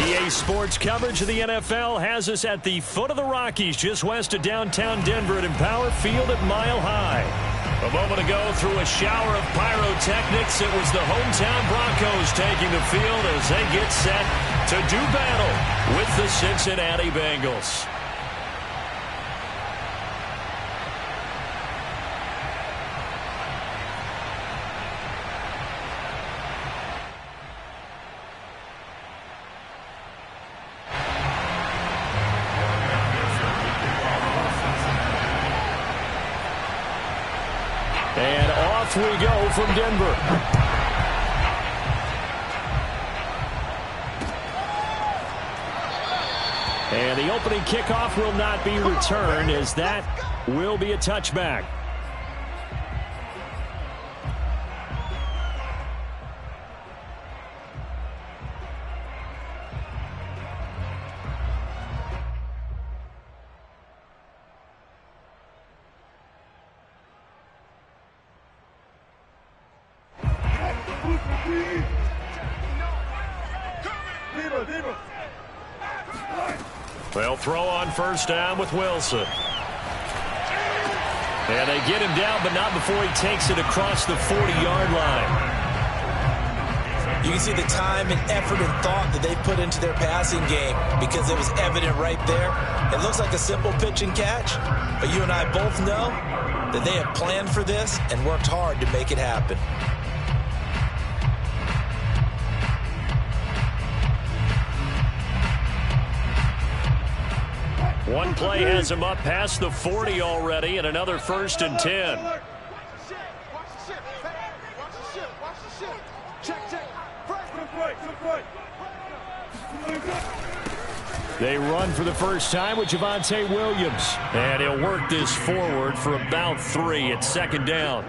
EA Sports coverage of the NFL has us at the foot of the Rockies, just west of downtown Denver at Empower Field at Mile High. A moment ago, through a shower of pyrotechnics, it was the hometown Broncos taking the field as they get set to do battle with the Cincinnati Bengals. And off we go from Denver. And the opening kickoff will not be returned, as that will be a touchback. They'll throw on first down with Wilson. And they get him down, but not before he takes it across the 40-yard line. You can see the time and effort and thought that they put into their passing game because it was evident right there. It looks like a simple pitch and catch, but you and I both know that they have planned for this and worked hard to make it happen. One play has him up past the 40 already, and another 1st and 10. They run for the first time with Javonte Williams. And he'll work this forward for about 3 at 2nd down.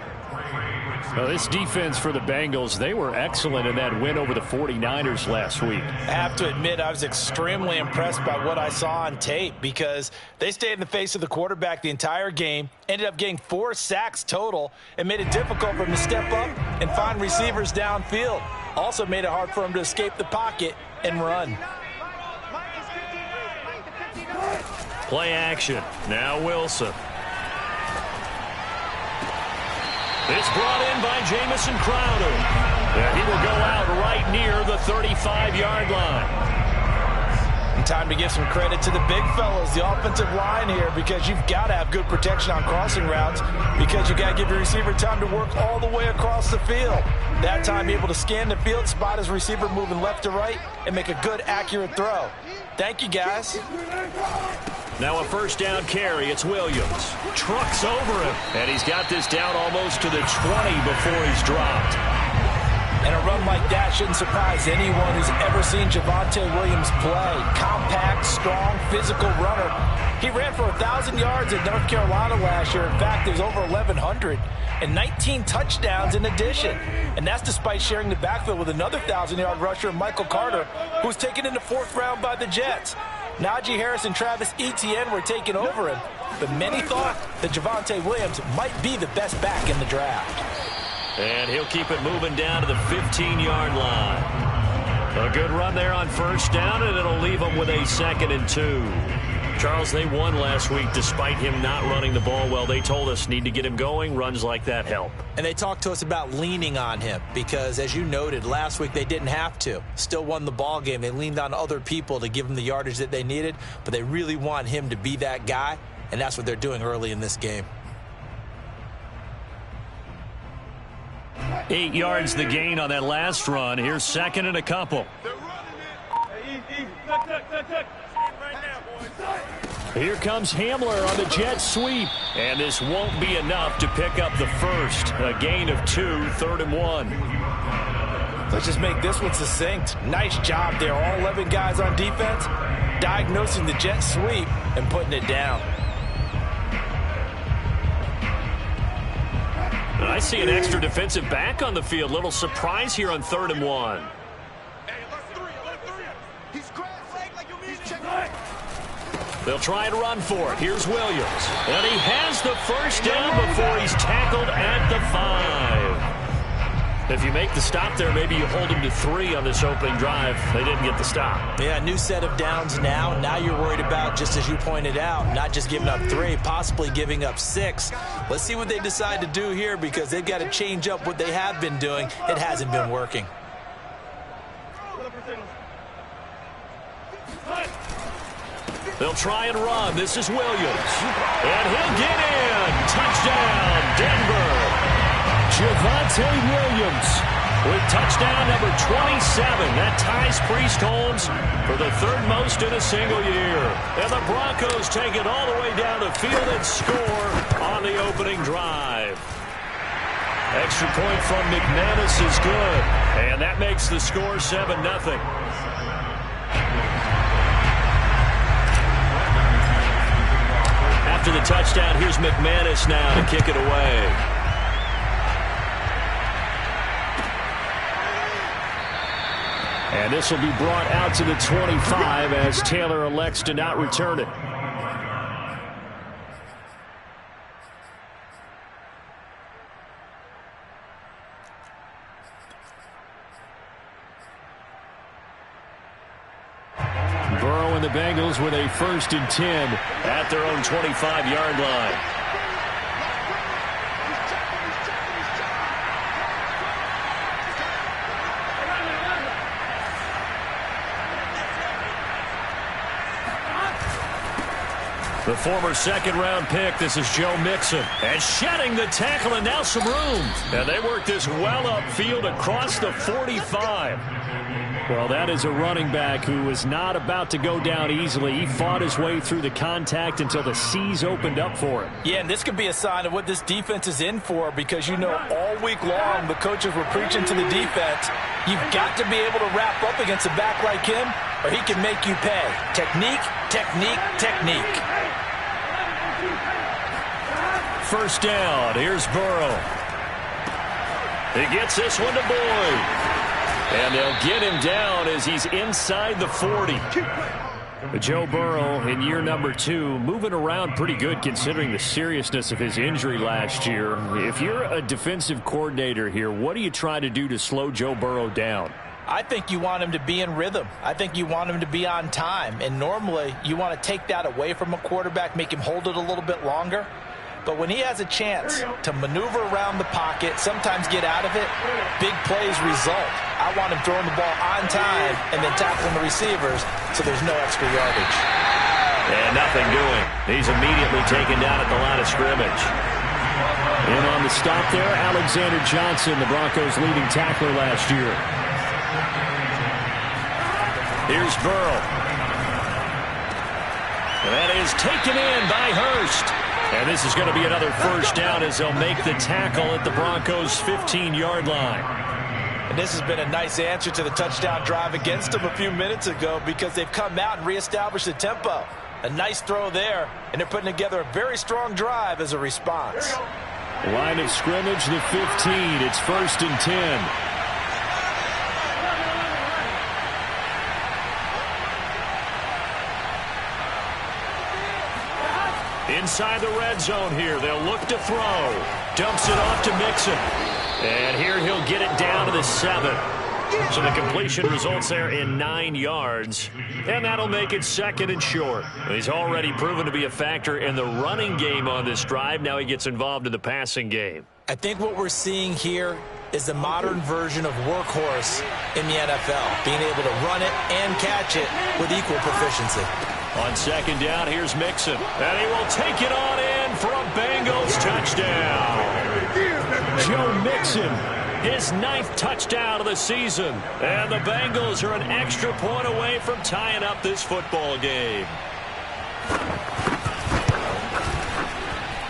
Now, this defense for the Bengals, they were excellent in that win over the 49ers last week. I have to admit, I was extremely impressed by what I saw on tape because they stayed in the face of the quarterback the entire game, ended up getting 4 sacks total, and made it difficult for him to step up and find receivers downfield. Also made it hard for him to escape the pocket and run. Play action. Now Wilson. It's brought in by Jamison Crowder. And he will go out right near the 35-yard line. And time to give some credit to the big fellas, the offensive line here, because you've got to have good protection on crossing routes because you got to give your receiver time to work all the way across the field. That time, be able to scan the field, spot his receiver moving left to right, and make a good, accurate throw. Thank you, guys. Now a first down carry. It's Williams. Trucks over him. And he's got this down almost to the 20 before he's dropped. And a run like that shouldn't surprise anyone who's ever seen Javonte Williams play. Compact, strong, physical runner. He ran for 1,000 yards at North Carolina last year. In fact, it was over 1,100. And 19 touchdowns in addition. And that's despite sharing the backfield with another 1,000-yard rusher, Michael Carter, who was taken in the 4th round by the Jets. Najee Harris and Travis Etienne were taking over him, but many thought that Javonte Williams might be the best back in the draft. And he'll keep it moving down to the 15-yard line. A good run there on first down, and it'll leave him with a 2nd and 2. Charles, they won last week despite him not running the ball well. They told us need to get him going. Runs like that help. And they talked to us about leaning on him because, as you noted, last week they didn't have to. Still won the ball game. They leaned on other people to give them the yardage that they needed, but they really want him to be that guy, and that's what they're doing early in this game. 8 yards the gain on that last run. Here's 2nd and a couple. Here comes Hamler on the jet sweep. And this won't be enough to pick up the first. A gain of 2, 3rd and 1. Let's just make this one succinct. Nice job there. All 11 guys on defense diagnosing the jet sweep and putting it down. I see an extra defensive back on the field. Little surprise here on 3rd and 1. They'll try and run for it. Here's Williams. And he has the first down before he's tackled at the 5. If you make the stop there, maybe you hold them to 3 on this opening drive. They didn't get the stop. Yeah, new set of downs now. Now you're worried about, just as you pointed out, not just giving up 3, possibly giving up 6. Let's see what they decide to do here, because they've got to change up what they have been doing. It hasn't been working. They'll try and run. This is Williams. And he'll get in. Touchdown, Denver. Javonte Williams with touchdown number 27. That ties Priest Holmes for the 3rd most in a single year. And the Broncos take it all the way down the field and score on the opening drive. Extra point from McManus is good. And that makes the score 7-0. After the touchdown, here's McManus now to kick it away. And this will be brought out to the 25 as Taylor elects to not return it. Burrow and the Bengals with a 1st and 10 at their own 25-yard line. The former 2nd-round pick, this is Joe Mixon. And shedding the tackle, and now some room. And they work this well upfield across the 45. Well, that is a running back who was not about to go down easily. He fought his way through the contact until the seas opened up for him. Yeah, and this could be a sign of what this defense is in for, because you know all week long the coaches were preaching to the defense, you've got to be able to wrap up against a back like him or he can make you pay. Technique, technique, technique. 1st down. Here's Burrow. He gets this one to Boyd. And they'll get him down as he's inside the 40. Joe Burrow in year number 2, moving around pretty good considering the seriousness of his injury last year. If you're a defensive coordinator here, what do you try to do to slow Joe Burrow down? I think you want him to be in rhythm. I think you want him to be on time. And normally you want to take that away from a quarterback, make him hold it a little bit longer. But when he has a chance to maneuver around the pocket, sometimes get out of it, big plays result. I want him throwing the ball on time and then tackling the receivers so there's no extra yardage. And nothing doing. He's immediately taken down at the line of scrimmage. And on the stop there, Alexander Johnson, the Broncos' leading tackler last year. Here's Burrow. And that is taken in by Hurst. And this is going to be another 1st down as they'll make the tackle at the Broncos' 15-yard line. And this has been a nice answer to the touchdown drive against them a few minutes ago, because they've come out and reestablished the tempo. A nice throw there, and they're putting together a very strong drive as a response. Line of scrimmage, the 15. It's 1st and 10. Inside the red zone here. They'll look to throw. Dumps it off to Mixon. And here he'll get it down to the 7. So the completion results there in 9 yards. And that'll make it 2nd and short. He's already proven to be a factor in the running game on this drive. Now he gets involved in the passing game. I think what we're seeing here is the modern version of workhorse in the NFL. Being able to run it and catch it with equal proficiency. On 2nd down, here's Mixon. And he will take it on in for a Bengals touchdown. Joe Mixon, his 9th touchdown of the season. And the Bengals are an extra point away from tying up this football game.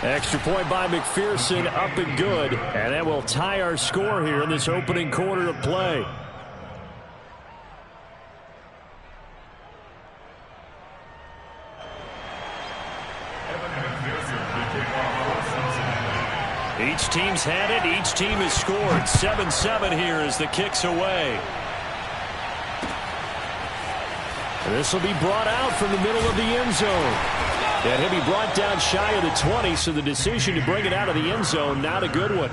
Extra point by McPherson, up and good. And that will tie our score here in this opening quarter of play. Each team's had it. Each team has scored. 7-7 here as the kick's away. This will be brought out from the middle of the end zone. And he'll be brought down shy of the 20, so the decision to bring it out of the end zone, not a good one.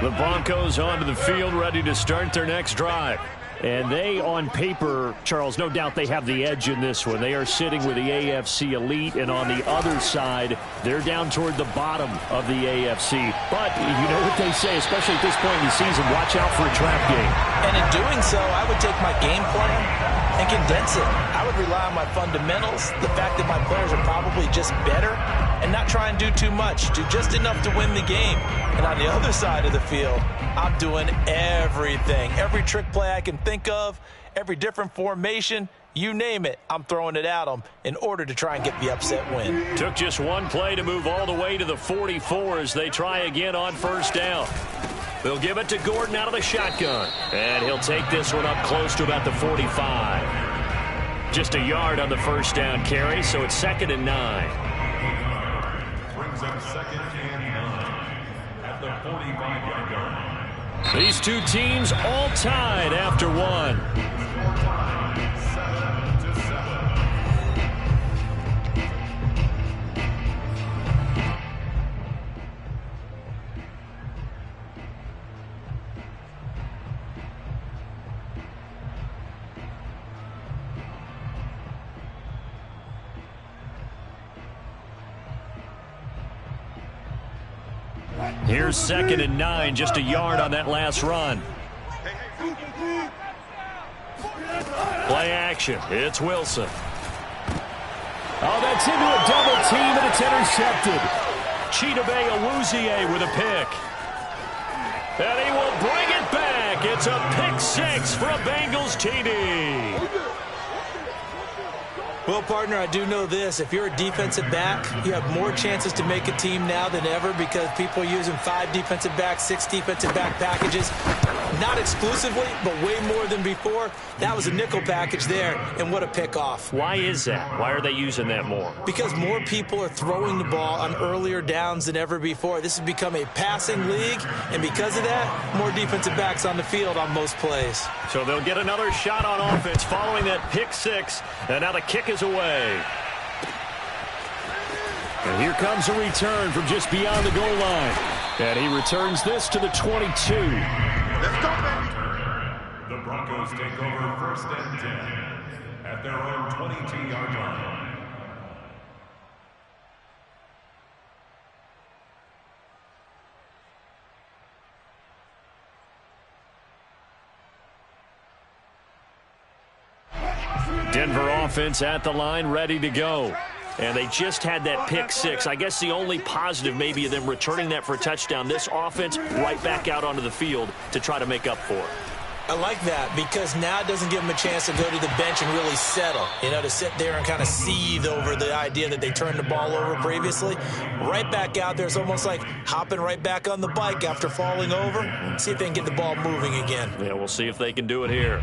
The Broncos onto the field, ready to start their next drive. And they, on paper, Charles, no doubt they have the edge in this one. They are sitting with the AFC elite, and on the other side, they're down toward the bottom of the AFC. But you know what they say, especially at this point in the season, watch out for a trap game. And in doing so, I would take my game plan and condense it. I would rely on my fundamentals, the fact that my players are probably just better, and not try and do too much. Do just enough to win the game. And on the other side of the field, I'm doing everything. Every trick play I can think of, every different formation, you name it, I'm throwing it at them in order to try and get the upset win. Took just one play to move all the way to the 44 as they try again on first down. They'll give it to Gordon out of the shotgun. And he'll take this one up close to about the 45. Just a yard on the first down carry, so it's 2nd and 9. Brings up 2nd and 9 at the 45-yard line. These two teams all tied after one. Here's 2nd and 9, just a yard on that last run. Play action. It's Wilson. Oh, that's into a double team, and it's intercepted. Chidobe Awuzie with a pick. And he will bring it back. It's a pick 6 for a Bengals TD. Well, partner, I do know this. If you're a defensive back, you have more chances to make a team now than ever because people are using 5 defensive backs, 6 defensive back packages. Not exclusively, but way more than before. That was a nickel package there, and what a pickoff. Why is that? Why are they using that more? Because more people are throwing the ball on earlier downs than ever before. This has become a passing league, and because of that, more defensive backs on the field on most plays. So they'll get another shot on offense following that pick 6, and now the kick is away. And here comes a return from just beyond the goal line. And he returns this to the 22. Let's go, baby. The Broncos take over 1st and 10 at their own 22-yard line. Denver offense at the line, ready to go. And they just had that pick 6. I guess the only positive maybe of them returning that for a touchdown. This offense right back out onto the field to try to make up for it. I like that because now it doesn't give them a chance to go to the bench and really settle, to sit there and kind of seethe over the idea that they turned the ball over previously. Right back out there, it's almost like hopping right back on the bike after falling over. See if they can get the ball moving again. Yeah, we'll see if they can do it here.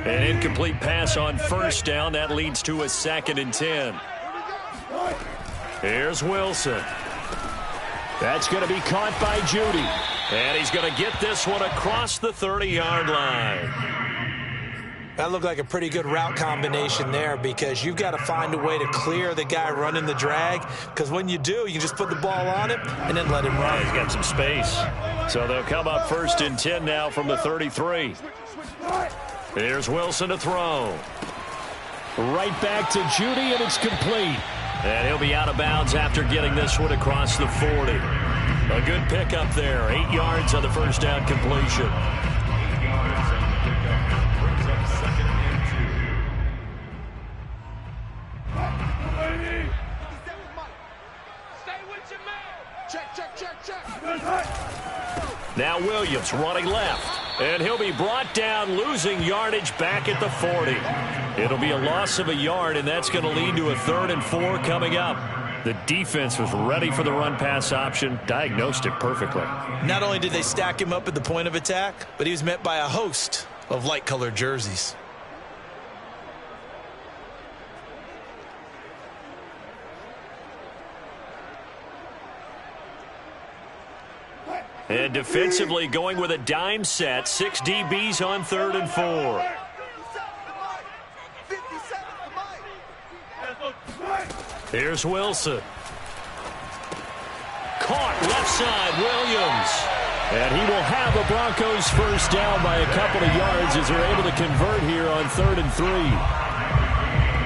An incomplete pass on first down. That leads to a 2nd and 10. Here's Wilson. That's going to be caught by Judy. And he's going to get this one across the 30-yard line. That looked like a pretty good route combination there because you've got to find a way to clear the guy running the drag because when you do, you can just put the ball on him and then let him run. He's got some space. So they'll come up 1st and 10 now from the 33. Here's Wilson to throw. Right back to Judy, and it's complete. And he'll be out of bounds after getting this one across the 40. A good pickup there. 8 yards on the first down completion. 8 yards on the pickup. Brings up 2nd and 2. Stay with your man. Check. Now Williams running left. And he'll be brought down, losing yardage back at the 40. It'll be a loss of a yard, and that's going to lead to a 3rd and 4 coming up. The defense was ready for the run-pass option, diagnosed it perfectly. Not only did they stack him up at the point of attack, but he was met by a host of light-colored jerseys. And defensively going with a dime set. 6 DBs on 3rd and 4. Here's Wilson. Caught left side, Williams. And he will have the Broncos first down by a couple of yards as they're able to convert here on 3rd and 3.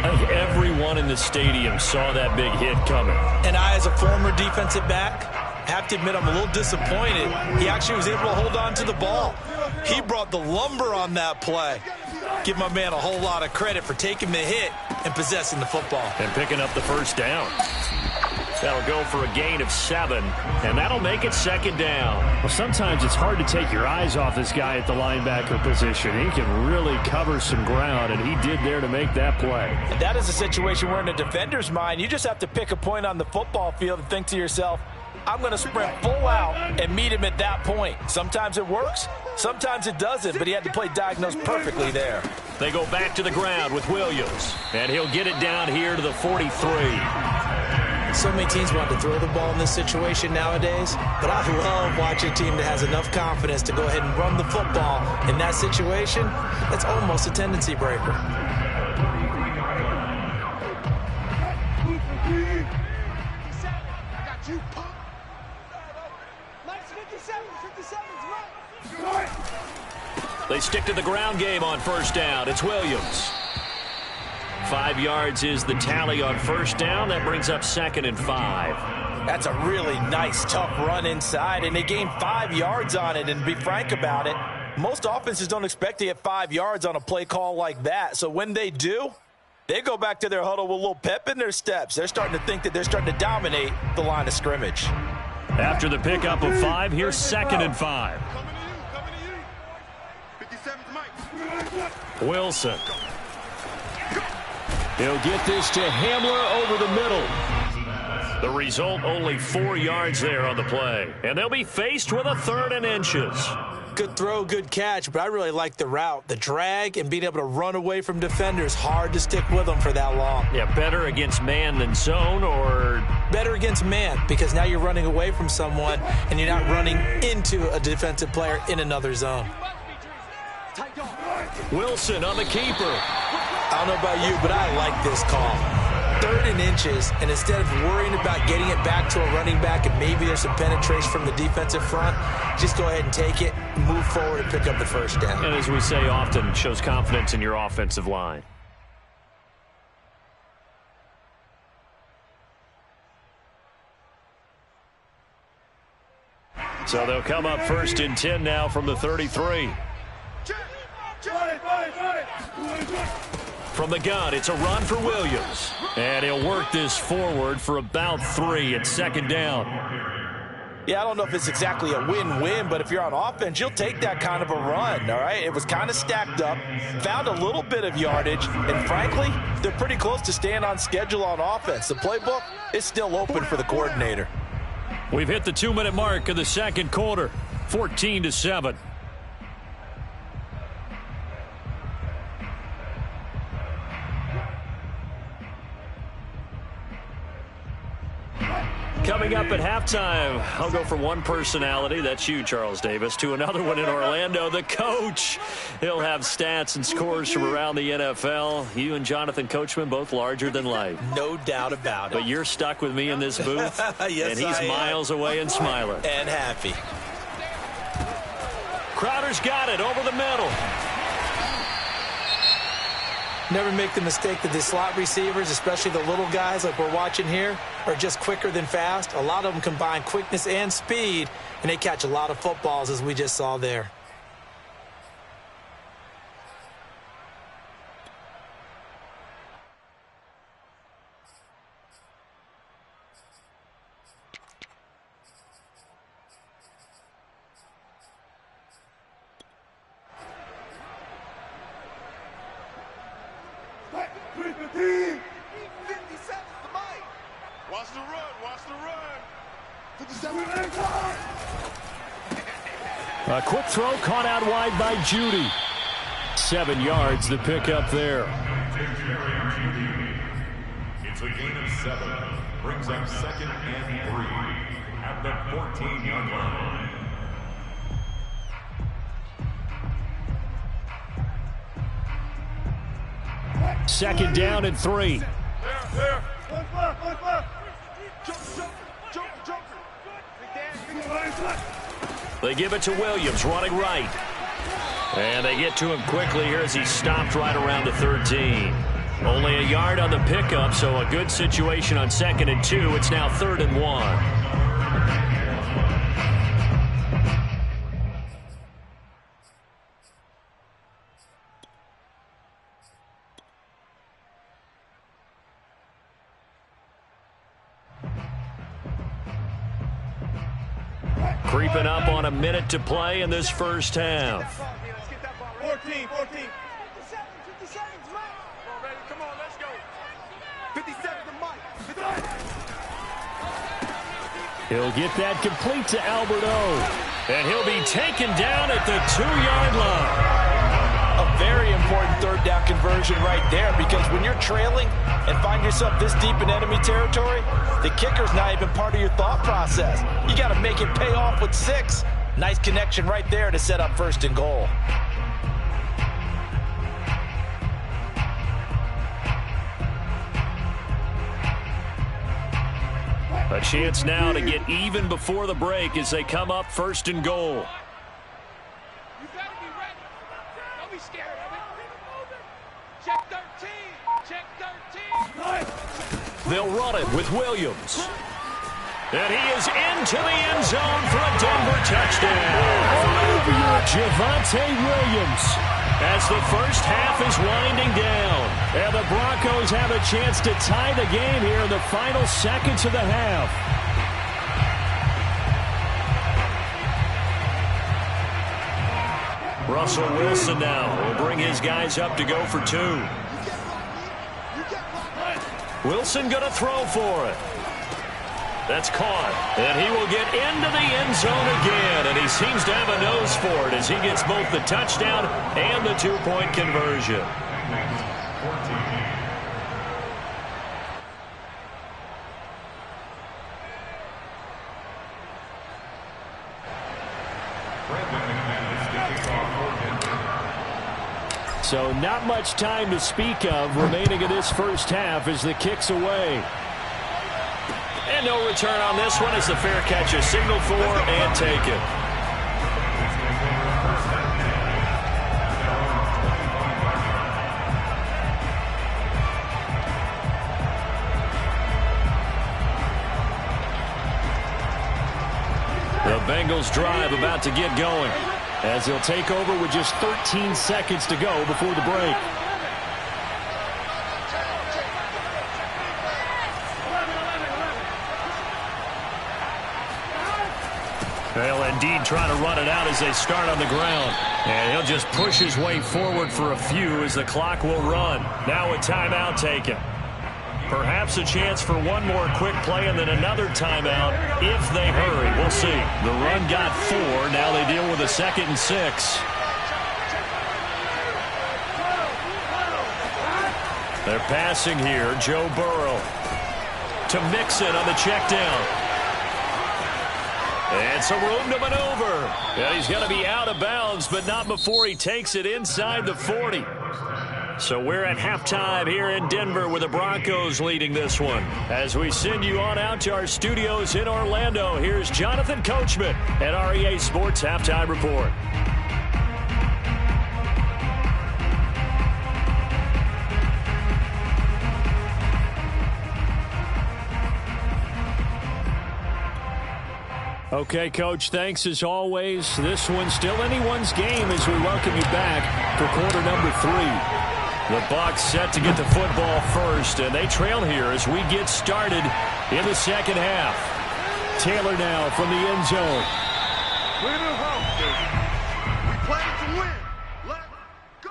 I think everyone in the stadium saw that big hit coming. And I, as a former defensive back, have to admit I'm a little disappointed. He actually was able to hold on to the ball. He brought the lumber on that play. Give my man a whole lot of credit for taking the hit and possessing the football. And picking up the first down. That'll go for a gain of 7, and that'll make it 2nd down. Well, sometimes it's hard to take your eyes off this guy at the linebacker position. He can really cover some ground, and he did there to make that play. And that is a situation where in a defender's mind, you just have to pick a point on the football field and think to yourself, I'm going to sprint full out and meet him at that point. Sometimes it works, sometimes it doesn't, but he had to play diagnose perfectly there. They go back to the ground with Williams, and he'll get it down here to the 43. So many teams want to throw the ball in this situation nowadays, but I love watching a team that has enough confidence to go ahead and run the football in that situation. That's almost a tendency breaker. They stick to the ground game on first down. It's Williams. 5 yards is the tally on first down. That brings up 2nd and 5. That's a really nice, tough run inside, and they gained 5 yards on it. And to be frank about it, most offenses don't expect to get 5 yards on a play call like that. So when they do, they go back to their huddle with a little pep in their steps. They're starting to think that they're starting to dominate the line of scrimmage. After the pickup of 5, here's 2nd and 5. Wilson. He'll get this to Hamler over the middle. The result, only 4 yards there on the play. And they'll be faced with a 3rd and inches. Good throw, good catch, but I really like the route. The drag and being able to run away from defenders, hard to stick with them for that long. Yeah, better against man than zone, or better against man, because now you're running away from someone and you're not running into a defensive player in another zone. Wilson on the keeper. I don't know about you, but I like this call. 3rd and inches, and instead of worrying about getting it back to a running back and maybe there's some penetration from the defensive front, just go ahead and take it, move forward, and pick up the first down. And as we say often, shows confidence in your offensive line. So they'll come up 1st and 10 now from the 33. From the gun, it's a run for Williams. And he'll work this forward for about 3 at 2nd down. Yeah, I don't know if it's exactly a win-win, but if you're on offense, you'll take that kind of a run, all right? It was kind of stacked up, found a little bit of yardage, and frankly, they're pretty close to staying on schedule on offense. The playbook is still open for the coordinator. We've hit the 2-minute mark of the 2nd quarter, 14-7. Coming up at halftime, I'll go from one personality, that's you, Charles Davis, to another one in Orlando, the coach. He'll have stats and scores from around the NFL. You and Jonathan Coachman, both larger than life. No doubt about it. But you're stuck with me in this booth, yes, and he's miles away and smiling. And happy. Crowder's got it over the middle. Never make the mistake that the slot receivers, especially the little guys like we're watching here, are just quicker than fast. A lot of them combine quickness and speed, and they catch a lot of footballs, as we just saw there. A quick throw caught out wide by Judy. 7 yards the pick up there. It's a gain of 7. Brings up 2nd and 3 at the 14-yard line. 2nd down and 3. They give it to Williams, running right. And they get to him quickly here as he stopped right around the 13. Only a yard on the pickup, so a good situation on 2nd and 2. It's now 3rd and 1. Creeping up on a minute to play in this first half. 14. 50 seconds, Mike. Come on, let's go. 50 seconds to Mike. He'll get that complete to Albert O. And he'll be taken down at the 2-yard line. A very important 3rd down conversion right there, because when you're trailing and find yourself this deep in enemy territory, the kicker's not even part of your thought process. You got to make it pay off with 6. Nice connection right there to set up 1st and goal. A chance now to get even before the break as they come up 1st and goal. You better be ready. Don't be scared of it. Check 13. Check 13. They'll run it with Williams. And he is into the end zone for a Denver touchdown. Javonte Williams as the first half is winding down. And the Broncos have a chance to tie the game here in the final seconds of the half. Russell Wilson now will bring his guys up to go for 2. Wilson going to throw for it. That's caught. And he will get into the end zone again. And he seems to have a nose for it as he gets both the touchdown and the 2-point conversion. So not much time to speak of remaining in this first half as the kick's away. And no return on this one as the fair catch is signaled for and taken. The Bengals drive about to get going as they'll take over with just 13 seconds to go before the break. They'll indeed try to run it out as they start on the ground. And he'll just push his way forward for a few as the clock will run. Now a timeout taken. Perhaps a chance for one more quick play and then another timeout if they hurry. We'll see. The run got 4. Now they deal with a 2nd and 6. They're passing here. Joe Burrow to Mixon on the check down. And some room to maneuver. And he's going to be out of bounds, but not before he takes it inside the 40. So we're at halftime here in Denver with the Broncos leading this one. As we send you on out to our studios in Orlando, here's Jonathan Coachman at REA Sports Halftime Report. Okay, Coach, thanks as always. This one's still anyone's game as we welcome you back for quarter number 3. The Bucs set to get the football first, and they trail here as we get started in the second half. Taylor now from the end zone. We're in the home, baby. We playing to win. Let's go.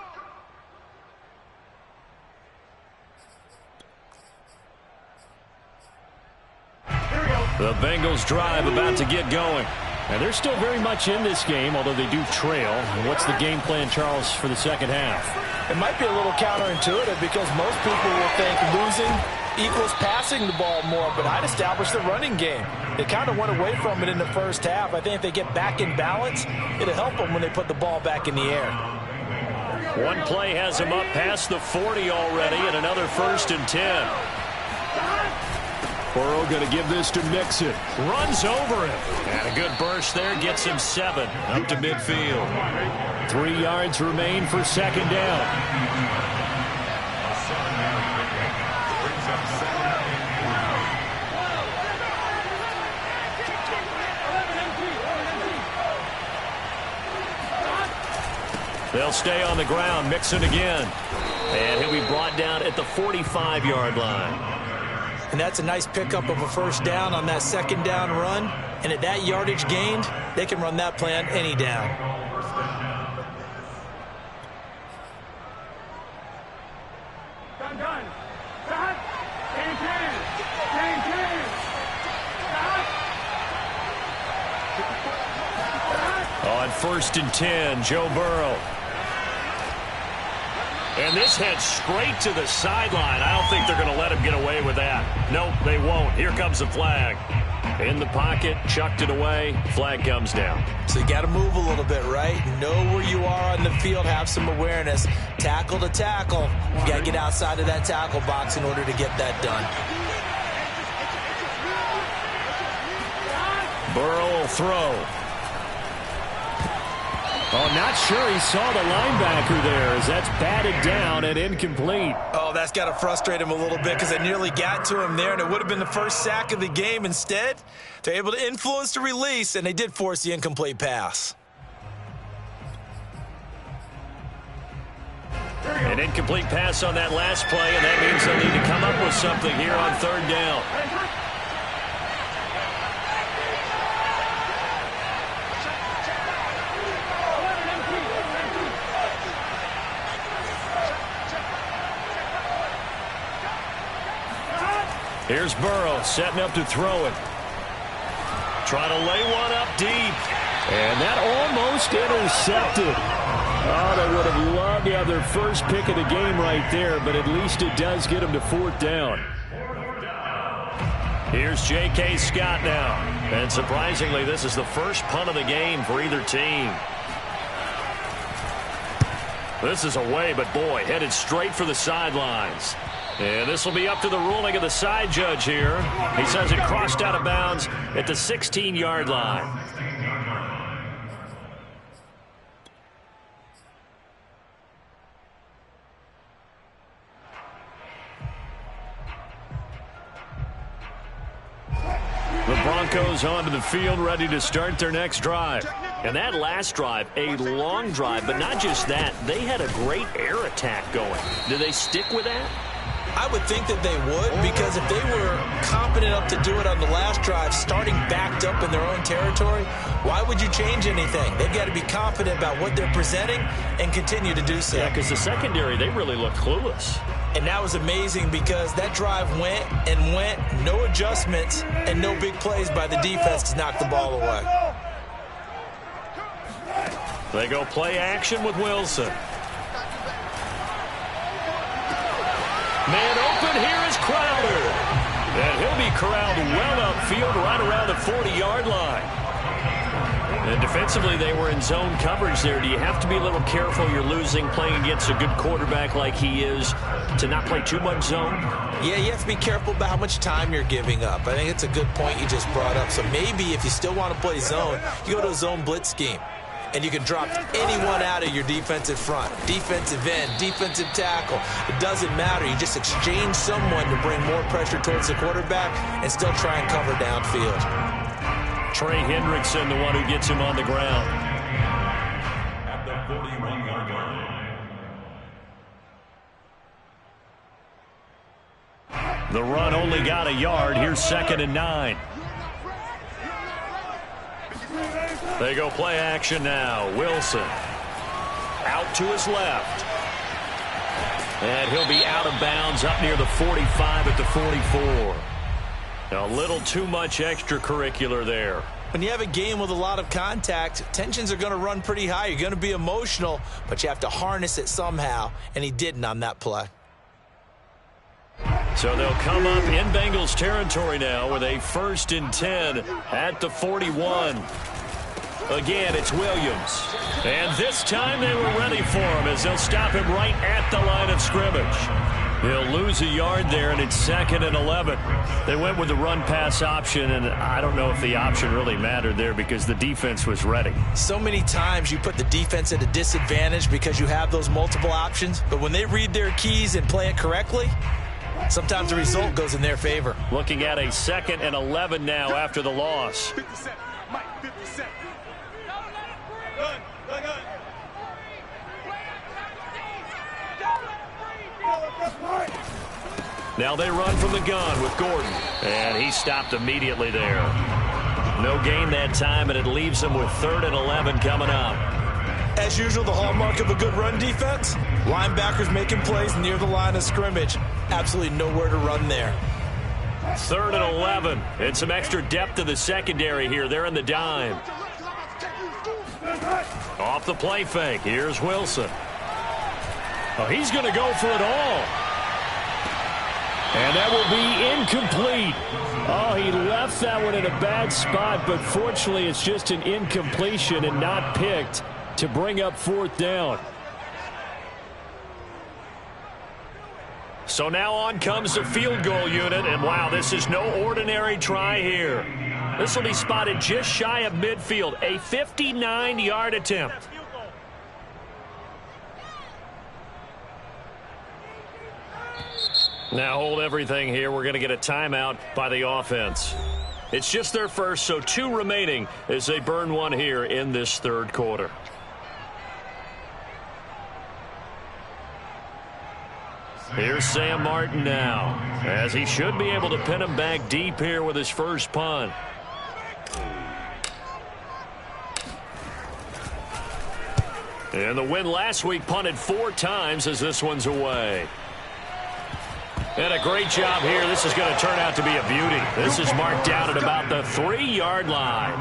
Here we go. The Bengals drive about to get going. And they're still very much in this game, although they do trail. And what's the game plan, Charles, for the second half? It might be a little counterintuitive because most people will think losing equals passing the ball more, but I'd establish the running game. They kind of went away from it in the first half. I think if they get back in balance, it'll help them when they put the ball back in the air. One play has him up past the 40 already, and another 1st and 10. Burrow going to give this to Mixon. Runs over him. And a good burst there gets him 7 up to midfield. 3 yards remain for 2nd down. They'll stay on the ground. Mixon again. And he'll be brought down at the 45-yard line. And that's a nice pickup of a 1st down on that 2nd down run. And at that yardage gained, they can run that play on any down. On 1st and 10, Joe Burrow. And this heads straight to the sideline. I don't think they're going to let him get away with that. Nope, they won't. Here comes the flag. In the pocket, chucked it away. Flag comes down. So you got to move a little bit, right? Know where you are on the field. Have some awareness. Tackle to tackle. You got to get outside of that tackle box in order to get that done. Burrow will throw. Oh, not sure he saw the linebacker there as that's batted down and incomplete. Oh, that's got to frustrate him a little bit because they nearly got to him there, and it would have been the 1st sack of the game. Instead, they're able to influence the release, and they did force the incomplete pass. An incomplete pass on that last play, and that means they'll need to come up with something here on 3rd down. Here's Burrow setting up to throw it. Trying to lay one up deep. And that almost intercepted. Oh, they would have loved to have their first pick of the game right there, but at least it does get them to 4th down. Here's J.K. Scott now. And surprisingly, this is the first punt of the game for either team. This is away, but boy, headed straight for the sidelines. And this will be up to the ruling of the side judge here. He says it crossed out of bounds at the 16-yard line. The Broncos onto the field, ready to start their next drive. And that last drive, a long drive, but not just that. They had a great air attack going. Do they stick with that? I would think that they would, because if they were confident enough to do it on the last drive, starting backed up in their own territory, why would you change anything? They've got to be confident about what they're presenting and continue to do so. Yeah, because the secondary, they really looked clueless. And that was amazing because that drive went and went, no adjustments, and no big plays by the defense to knock the ball away. They go play action with Wilson. Man open, here is Crowder. And he'll be corralled well upfield right around the 40-yard line. And defensively, they were in zone coverage there. Do you have to be a little careful? You're losing, playing against a good quarterback like he is, to not play too much zone? Yeah, you have to be careful about how much time you're giving up. I think it's a good point you just brought up. So maybe if you still want to play zone, you go to a zone blitz scheme. And you can drop anyone out of your defensive front, defensive end, defensive tackle. It doesn't matter. You just exchange someone to bring more pressure towards the quarterback and still try and cover downfield. Trey Hendrickson, the one who gets him on the ground. At the 41-yard line. The run only got a yard. Here's 2nd and 9. They go play action now. Wilson out to his left. And he'll be out of bounds up near the 45 at the 44. A little too much extracurricular there. When you have a game with a lot of contact, tensions are going to run pretty high. You're going to be emotional, but you have to harness it somehow, and he didn't on that play. So they'll come up in Bengals territory now with a 1st and 10 at the 41. Again, it's Williams. And this time they were ready for him as they'll stop him right at the line of scrimmage. He'll lose a yard there, and it's 2nd and 11. They went with the run-pass option, and I don't know if the option really mattered there because the defense was ready. So many times you put the defense at a disadvantage because you have those multiple options, but when they read their keys and play it correctly, sometimes the result goes in their favor. Looking at a 2nd and 11 now after the loss. 57. Mike, 57. Now they run from the gun with Gordon. And he stopped immediately there. No gain that time, and it leaves them with 3rd and 11 coming up. As usual, the hallmark of a good run defense, linebackers making plays near the line of scrimmage. Absolutely nowhere to run there. 3rd and 11. And some extra depth to the secondary here. They're in the dime. Off the play fake. Here's Wilson. Oh, he's going to go for it all. And that will be incomplete. Oh, he left that one in a bad spot, but fortunately it's just an incompletion and not picked to bring up 4th down. So now on comes the field goal unit, and wow, this is no ordinary try here. This will be spotted just shy of midfield, a 59-yard attempt. Now hold everything here. We're going to get a timeout by the offense. It's just their first, so 2 remaining as they burn one here in this 3rd quarter. Here's Sam Martin now, as he should be able to pin him back deep here with his first punt. And the win last week punted 4 times as this one's away. And a great job here. This is going to turn out to be a beauty. This is marked down at about the 3-yard line.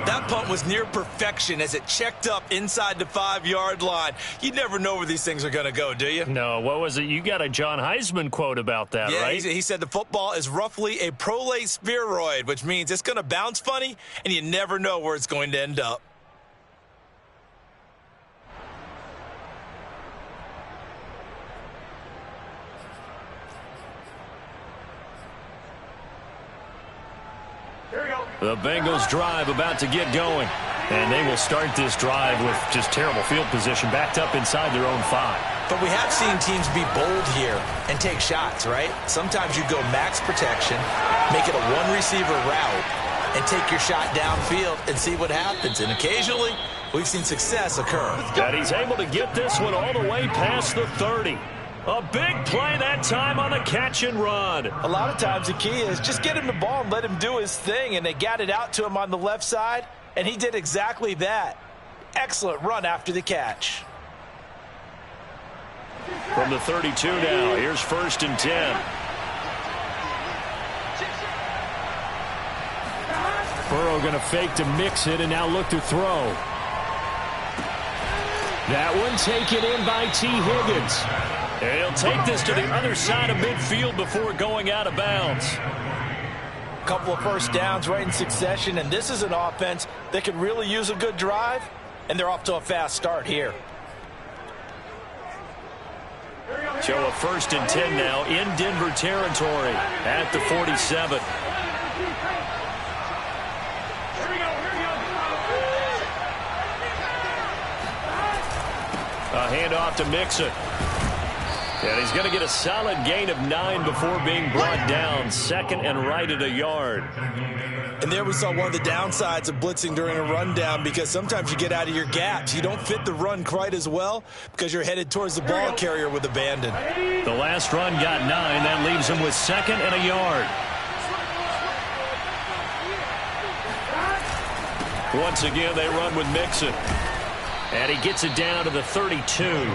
That punt was near perfection as it checked up inside the 5-yard line. You never know where these things are going to go, do you? No, what was it? You got a John Heisman quote about that, right? He said the football is roughly a prolate spheroid, which means it's going to bounce funny, and you never know where it's going to end up. The Bengals drive about to get going. And they will start this drive with just terrible field position, backed up inside their own 5. But we have seen teams be bold here and take shots, right? Sometimes you go max protection, make it a 1-receiver route, and take your shot downfield and see what happens. And occasionally, we've seen success occur. And he's able to get this one all the way past the 30. A big play that time on the catch and run. A lot of times the key is just get him the ball and let him do his thing, and they got it out to him on the left side, and he did exactly that. Excellent run after the catch. From the 32 now, here's 1st and 10. Burrow going to fake to mix it and now look to throw. That one taken in by T. Higgins. And he'll take this to the other side of midfield before going out of bounds. A couple of first downs right in succession, and this is an offense that could really use a good drive, and they're off to a fast start here. So a 1st and 10 now in Denver territory at the 47. A handoff to Mixon. And he's going to get a solid gain of 9 before being brought down. 2nd and right at a yard. And there we saw one of the downsides of blitzing during a rundown, because sometimes you get out of your gaps. You don't fit the run quite as well because you're headed towards the ball carrier with abandon. The last run got 9. That leaves him with 2nd and a yard. Once again, they run with Mixon. And he gets it down to the 32.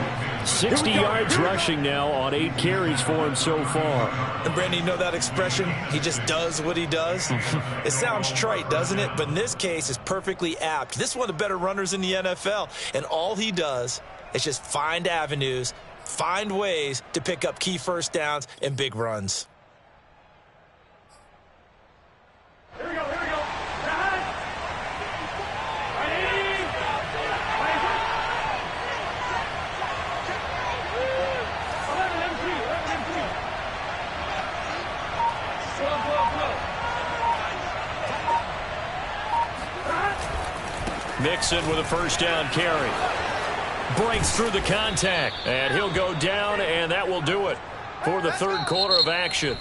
60 yards rushing now on 8 carries for him so far. And Brandon, you know that expression? He just does what he does. It sounds trite, doesn't it? But in this case, it's perfectly apt. This is one of the better runners in the NFL. And all he does is just find avenues, find ways to pick up key first downs and big runs. Here we go. Mixon with a first down carry. Breaks through the contact, and he'll go down, and that will do it for the third quarter of action.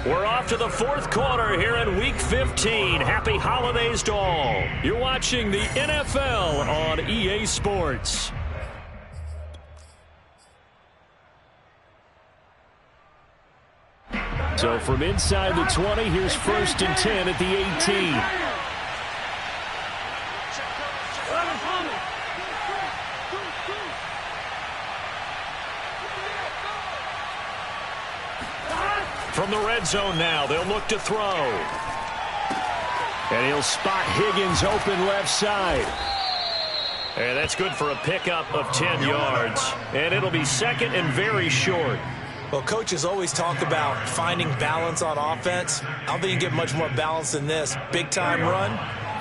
We're off to the fourth quarter here in Week 15. Happy holidays to all. You're watching the NFL on EA Sports. So from inside the 20, here's 1st and 10 at the 18. From the red zone now, they'll look to throw. And he'll spot Higgins open left side. And that's good for a pickup of 10 yards. And it'll be 2nd and very short. Well, coaches always talk about finding balance on offense. I don't think you get much more balance than this. Big-time run,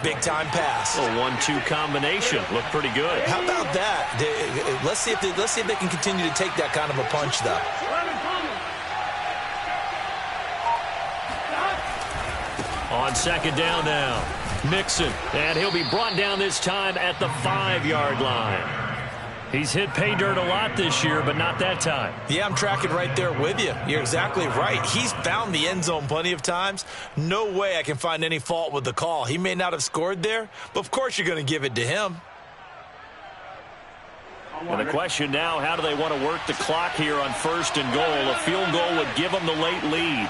big-time pass. A 1-2 combination. Looked pretty good. How about that? Let's see if they can continue to take that kind of a punch, though. On 2nd down now, Mixon, and he'll be brought down this time at the 5-yard line. He's hit pay dirt a lot this year, but not that time. Yeah, I'm tracking right there with you. You're exactly right. He's found the end zone plenty of times. No way I can find any fault with the call. He may not have scored there, but of course you're going to give it to him. And the question now, how do they want to work the clock here on 1st and goal? A field goal would give them the late lead.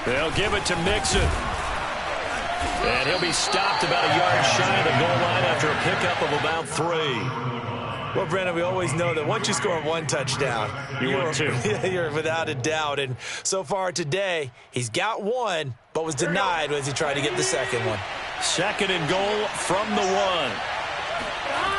They'll give it to Mixon. And he'll be stopped about a yard shy of the goal line after a pickup of about 3. Well, Brandon, we always know that once you score 1 touchdown, you're without a doubt. And so far today, he's got 1, but was denied as he tried to get the second one. 2nd and goal from the 1.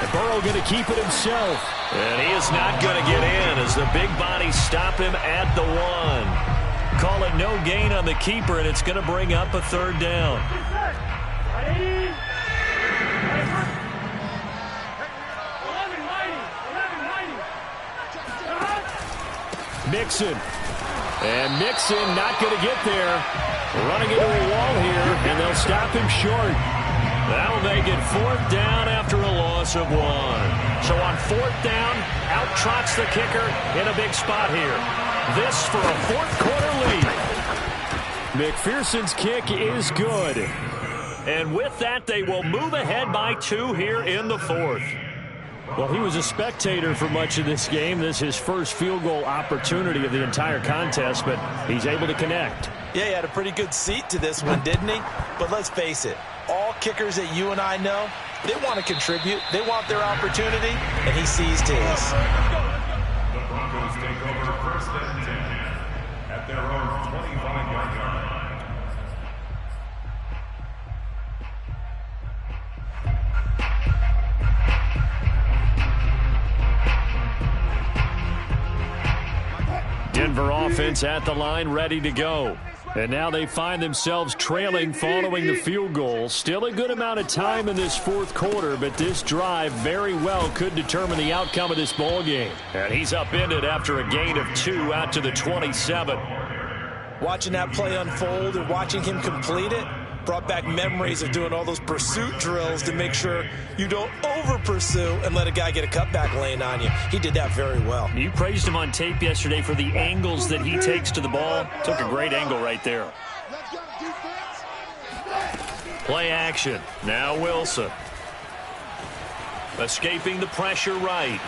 And Burrow going to keep it himself. And he is not going to get in as the big bodies stop him at the 1. Call it no gain on the keeper, and it's going to bring up a 3rd down. Mixon. And Mixon not going to get there. Running into a wall here, and they'll stop him short. That'll make it 4th down after a loss of 1. So on 4th down, out trots the kicker in a big spot here. This for a 4th quarter lead. McPherson's kick is good. And with that, they will move ahead by 2 here in the 4th. Well, he was a spectator for much of this game. This is his first field goal opportunity of the entire contest, but he's able to connect. Yeah, he had a pretty good seat to this one, didn't he? But let's face it, all kickers that you and I know, they want to contribute. They want their opportunity, and he seized his. The Broncos take over 1st and 10 at their own 25-yard line. Denver offense at the line, ready to go. And now they find themselves trailing following the field goal. Still a good amount of time in this 4th quarter, but this drive very well could determine the outcome of this ball game. And he's upended after a gain of 2 out to the 27. Watching that play unfold and watching him complete it brought back memories of doing all those pursuit drills to make sure you don't over-pursue and let a guy get a cutback lane on you. He did that very well. You praised him on tape yesterday for the angles that he takes to the ball. Took a great angle right there. Play action. Now Wilson. Escaping the pressure right.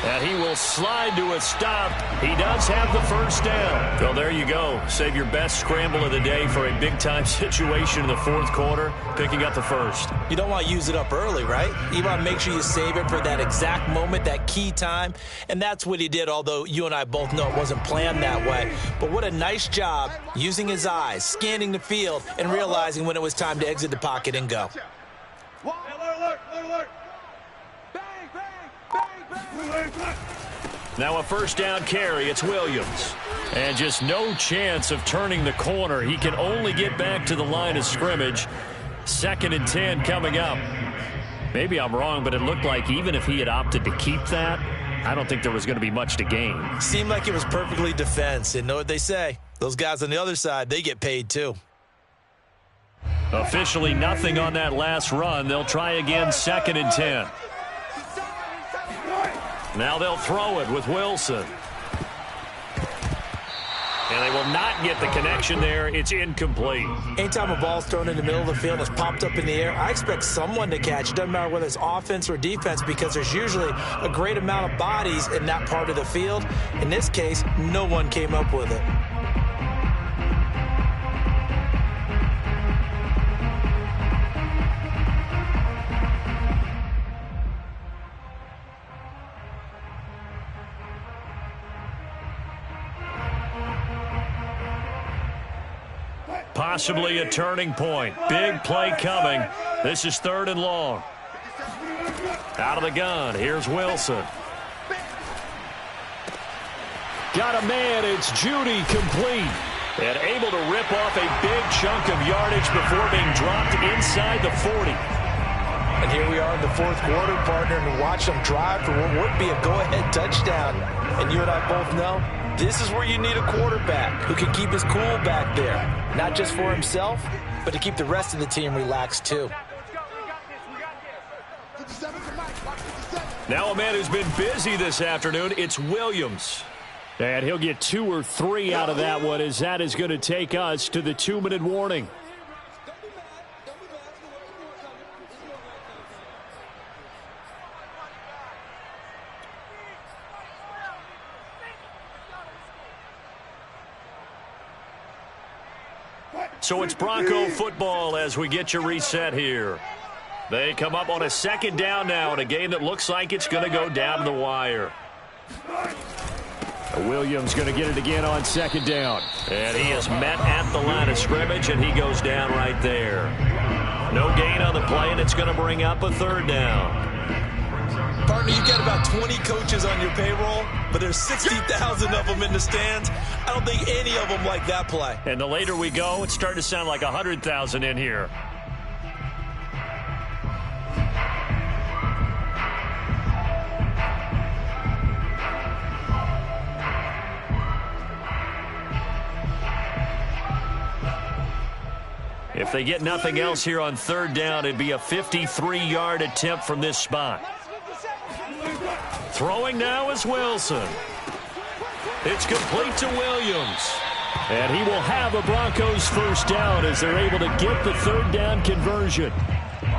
And he will slide to a stop. He does have the first down. So there you go. Save your best scramble of the day for a big-time situation in the 4th quarter, picking up the first. You don't want to use it up early, right? You want to make sure you save it for that exact moment, that key time. And that's what he did, although you and I both know it wasn't planned that way. But what a nice job using his eyes, scanning the field, and realizing when it was time to exit the pocket and go. Alert! Now a first down carry. It's Williams. And just no chance of turning the corner. He can only get back to the line of scrimmage. 2nd and 10 coming up. Maybe I'm wrong, but it looked like even if he had opted to keep that, I don't think there was going to be much to gain. Seemed like it was perfectly defense. And know what they say? those guys on the other side, they get paid too. Officially nothing on that last run. They'll try again, 2nd and 10. Now they'll throw it with Wilson. And they will not get the connection there. It's incomplete. Anytime a ball's thrown in the middle of the field, it's popped up in the air, I expect someone to catch. It doesn't matter whether it's offense or defense, because there's usually a great amount of bodies in that part of the field. In this case, no one came up with it. Possibly a turning point. Big play coming. This is 3rd and long. Out of the gun. Here's Wilson. Got a man. It's Judy, complete. And able to rip off a big chunk of yardage before being dropped inside the 40. And here we are in the 4th quarter, partner, and watch them drive for what would be a go-ahead touchdown. And you and I both know this is where you need a quarterback who can keep his cool back there. Not just for himself, but to keep the rest of the team relaxed too. Now a man who's been busy this afternoon, it's Williams. And he'll get 2 or 3 out of that one, as that is going to take us to the 2-minute warning. So it's Bronco football as we get you reset here. They come up on a 2nd down now in a game that looks like it's going to go down to the wire. Williams going to get it again on 2nd down. And he is met at the line of scrimmage, and he goes down right there. No gain on the play, and it's going to bring up a 3rd down. Partner, you've got about 20 coaches on your payroll, but there's 60,000 of them in the stands. I don't think any of them like that play. And the later we go, it's starting to sound like 100,000 in here. If they get nothing else here on 3rd down, it'd be a 53-yard attempt from this spot. Throwing now is Wilson. It's complete to Williams. And he will have a Broncos 1st down as they're able to get the 3rd down conversion.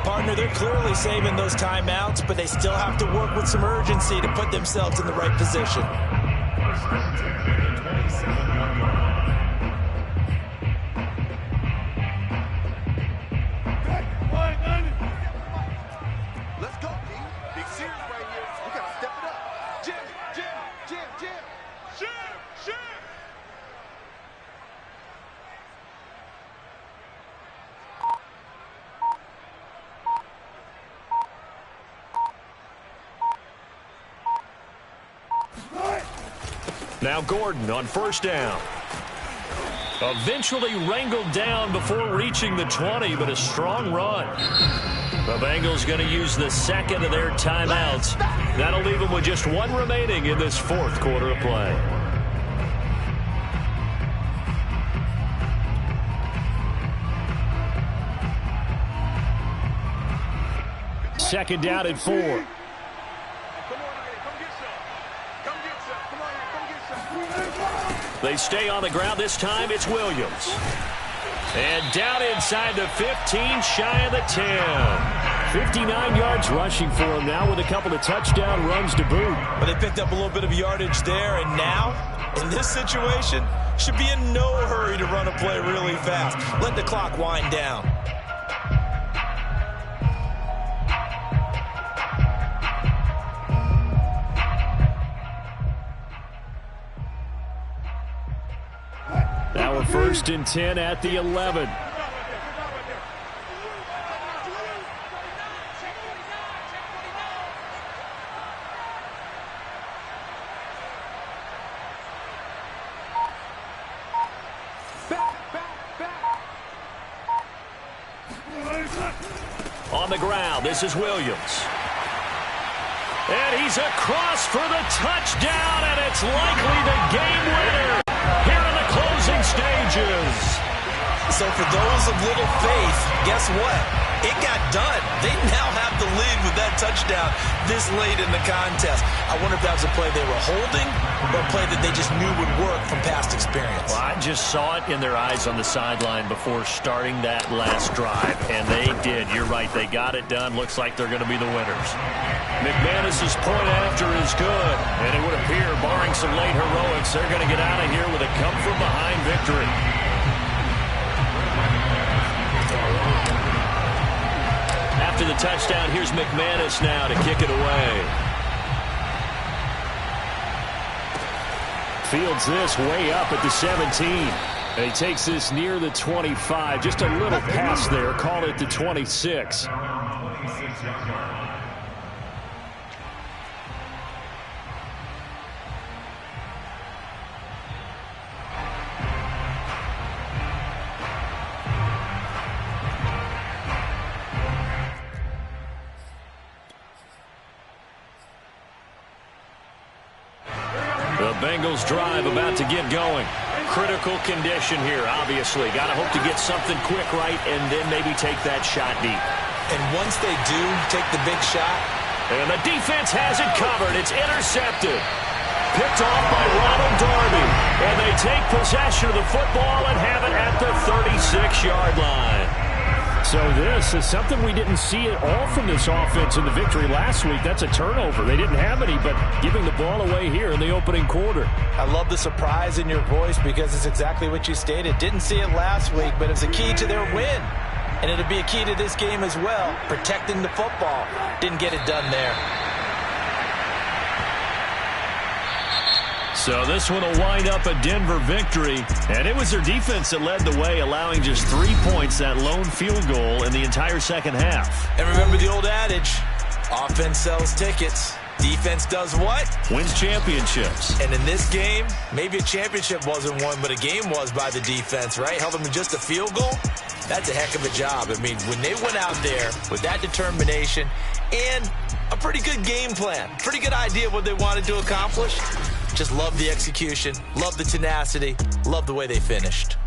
Partner, they're clearly saving those timeouts, but they still have to work with some urgency to put themselves in the right position. Let's go, D. Big series right here. We got to step it up. Jim. Now Gordon on 1st down. Eventually wrangled down before reaching the 20, but a strong run. The Bengals going to use the 2nd of their timeouts. That'll leave them with just 1 remaining in this 4th quarter of play. Second down and 4. They stay on the ground. This time it's Williams. And down inside the 15, shy of the 10. 59 yards rushing for him now with a couple of touchdown runs to boot. But they picked up a little bit of yardage there, and now, in this situation, should be in no hurry to run a play really fast. Let the clock wind down. Now a 1st and 10 at the 11. On the ground, this is Williams. And he's across for the touchdown, and it's likely the game winner. Here in the closing challenges. So for those of little faith, guess what? It got done. They now have the lead with that touchdown this late in the contest. I wonder if that was a play they were holding or a play that they just knew would work from past experience. Well, I just saw it in their eyes on the sideline before starting that last drive, and they did. You're right. They got it done. Looks like they're going to be the winners. McManus's point after is good, and it would appear, barring some late heroics, they're going to get out of here with a come-from-behind victory. After the touchdown, here's McManus now to kick it away. Fields this way up at the 17. And he takes this near the 25. Just a little pass there. Call it the 26. The Bengals drive about to get going. Critical condition here, obviously. Got to hope to get something quick right and then maybe take that shot deep. And once they do take the big shot. And the defense has it covered. It's intercepted. Picked off by Ronald Darby. And they take possession of the football and have it at the 36-yard line. So this is something we didn't see at all from this offense in the victory last week. That's a turnover. They didn't have any, but giving the ball away here in the opening quarter. I love the surprise in your voice because it's exactly what you stated. Didn't see it last week, but it was a key to their win. And it'll be a key to this game as well, protecting the football. Didn't get it done there. So this one will wind up a Denver victory. And it was their defense that led the way, allowing just 3 points, that lone field goal in the entire second half. And remember the old adage, offense sells tickets. Defense does what? Wins championships. And in this game, maybe a championship wasn't won, but a game was by the defense, right? Held them to just a field goal. That's a heck of a job. I mean, when they went out there with that determination and a pretty good game plan, pretty good idea of what they wanted to accomplish, just love the execution, love the tenacity, love the way they finished.